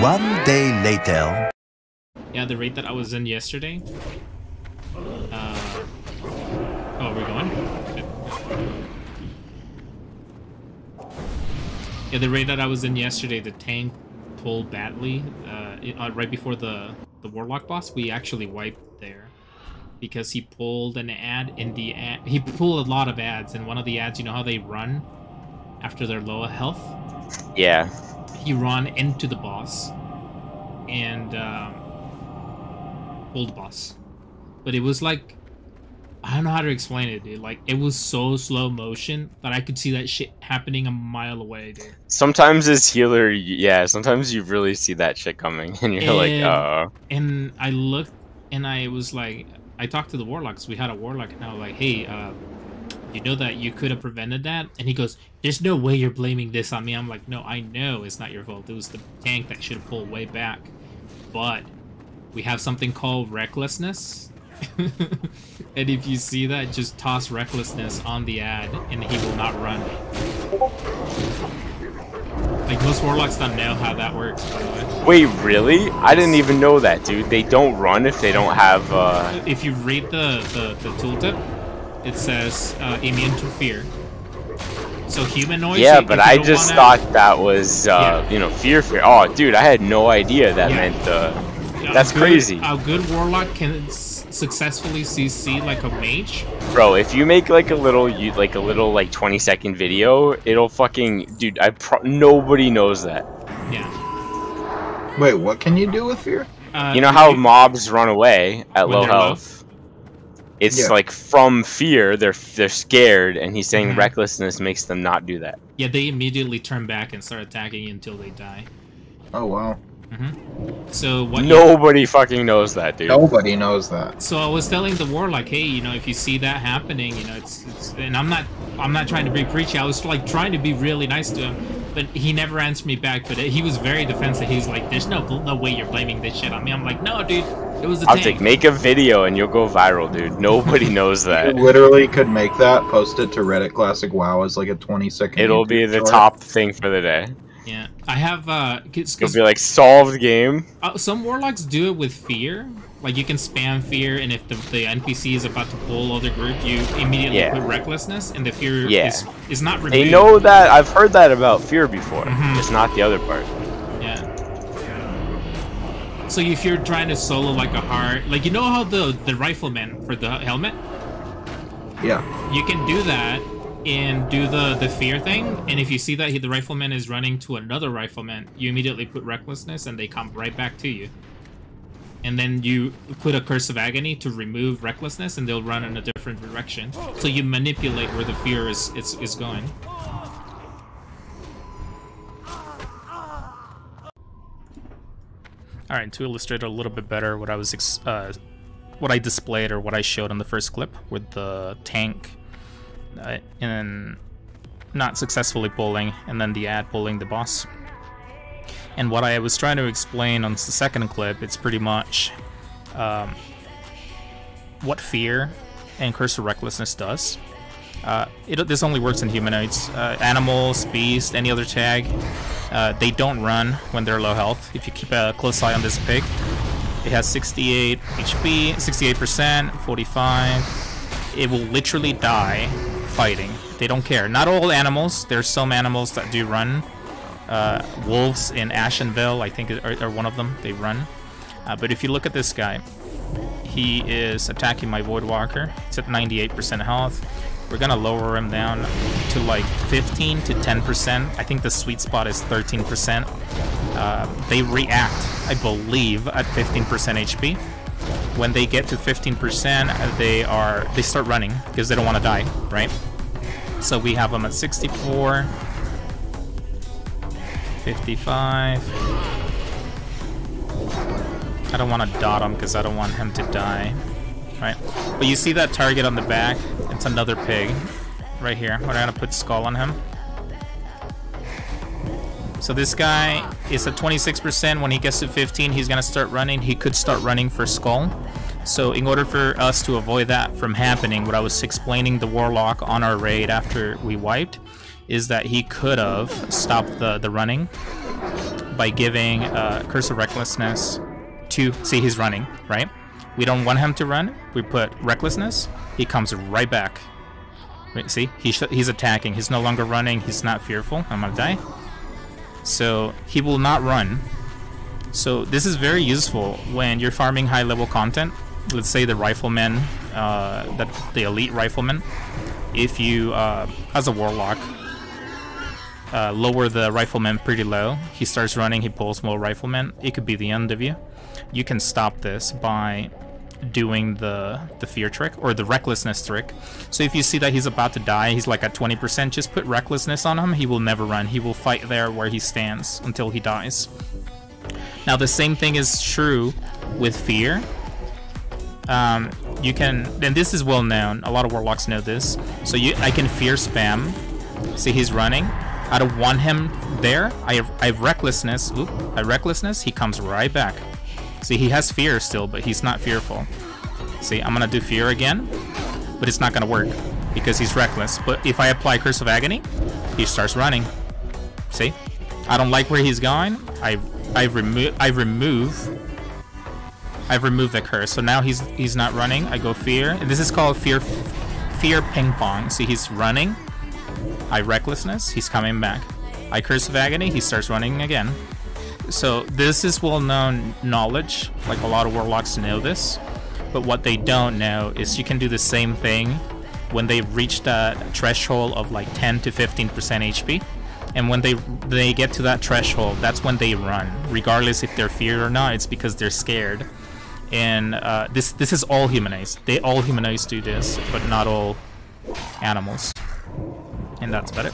One day later. Yeah, the raid that I was in yesterday. Oh, are we going? Okay. Yeah, the raid that I was in yesterday, the tank pulled badly. Right before the warlock boss, we actually wiped there because he pulled an ad in the ad. He pulled a lot of ads, and one of the ads, you know how they run after their low health? Yeah. He ran into the boss and pulled the boss. But it was like, I don't know how to explain it, dude. Like, it was so slow motion that I could see that shit happening a mile away, dude. Sometimes as healer, yeah, sometimes you really see that shit coming, and you're like, oh. And I looked, and I was like, I talked to the warlock, because we had a warlock, and I was like, hey, you know that you could have prevented that? And he goes, there's no way you're blaming this on me. I'm like, no, I know it's not your fault. It was the tank that should have pulled way back. But we have something called recklessness. And if you see that, just toss recklessness on the ad and he will not run. Like, most warlocks don't know how that works, by the way. Wait, really? I didn't even know that, dude. They don't run if they don't have If you read the tooltip, it says immune to fear. So humanoids. Yeah, but I just thought that was you know, fear. Oh, dude, I had no idea that meant that's crazy. A good warlock can successfully CC like a mage. Bro, if you make like a little 20-second video, it'll fucking, dude. Nobody knows that. Yeah. Wait, what can you do with fear? You know how mobs run away at low health? It's like from fear, they're scared, and he's saying recklessness makes them not do that. Yeah, they immediately turn back and start attacking until they die. Oh wow. So what? Nobody fucking knows that, dude. Nobody knows that. So I was telling the warlock, hey, you know, if you see that happening, you know, it's and I'm not trying to be preachy. I was like trying to be really nice to him, but he never answered me back. But he was very defensive. He's like, there's no way you're blaming this shit on me. I'm like, no, dude, it was the tank. Optic, make a video and you'll go viral, dude. Nobody knows that. You literally could make that, post it to Reddit Classic WoW as like a 20-second. It'll be the top thing for the day. Yeah, I have it'll be like solved game. Some warlocks do it with fear. Like, you can spam fear, and if the NPC is about to pull other group, you immediately put recklessness, and the fear is not removed. They know that. I've heard that about fear before. It's not the other part. Yeah. So if you're trying to solo like a hard, like, you know how the rifleman for the helmet? Yeah. You can do that and do the fear thing, and if you see that the rifleman is running to another rifleman, you immediately put recklessness, and they come right back to you. And then you put a Curse of Agony to remove recklessness, and they'll run in a different direction. So you manipulate where the fear is going. All right, to illustrate a little bit better what I was what I displayed or what I showed on the first clip with the tank and not successfully pulling, and then the ad pulling the boss. And what I was trying to explain on the second clip, it's pretty much what fear and Curse of Recklessness does. This only works in humanoids. Animals, beasts, any other tag, they don't run when they're low health. If you keep a close eye on this pig, it has 68 HP, 68%, 45. It will literally die fighting. They don't care. Not all animals. There's some animals that do run. Wolves in Ashenville, I think, are one of them. They run. But if you look at this guy, he is attacking my Voidwalker. It's at 98% health. We're gonna lower him down to like 15 to 10%. I think the sweet spot is 13%. They react, I believe, at 15% HP. When they get to 15%, they start running because they don't want to die, right? So we have them at 64, 55. I don't want to dot him because I don't want him to die, right? But you see that target on the back? It's another pig right here. We're gonna put skull on him. So this guy is at 26%. When he gets to 15, he's gonna start running. He could start running for skull. So in order for us to avoid that from happening, what I was explaining the warlock on our raid after we wiped is that he could have stopped the running by giving Curse of Recklessness to... See, he's running, right? We don't want him to run. We put Recklessness. He comes right back. Right, see? He's attacking. He's no longer running. He's not fearful. I'm gonna die. So he will not run. So this is very useful when you're farming high-level content. Let's say the rifleman, the elite rifleman. If you, as a warlock, lower the rifleman pretty low, he starts running, he pulls more riflemen, it could be the end of you. You can stop this by doing the fear trick, or the recklessness trick. So if you see that he's about to die, he's like at 20%, just put recklessness on him, he will never run. He will fight there where he stands until he dies. Now the same thing is true with fear. You can, and this is well known, a lot of warlocks know this, so I can fear spam. See, he's running. I don't want him there. I have recklessness. Oop, I recklessness. He comes right back. See, he has fear still, but he's not fearful. See, I'm gonna do fear again, but it's not gonna work because he's reckless. But if I apply Curse of Agony, he starts running. See, I don't like where he's going. I remove the curse. So now he's not running. I go fear, and this is called fear ping pong. See, he's running. I recklessness, he's coming back. I Curse of Agony, he starts running again. So this is well-known knowledge, like a lot of warlocks know this, but what they don't know is you can do the same thing when they reach that threshold of like 10 to 15% HP, and when they get to that threshold, that's when they run, regardless if they're feared or not. It's because they're scared. And this is all humanoids. All humanoids do this, but not all animals. And that's about it.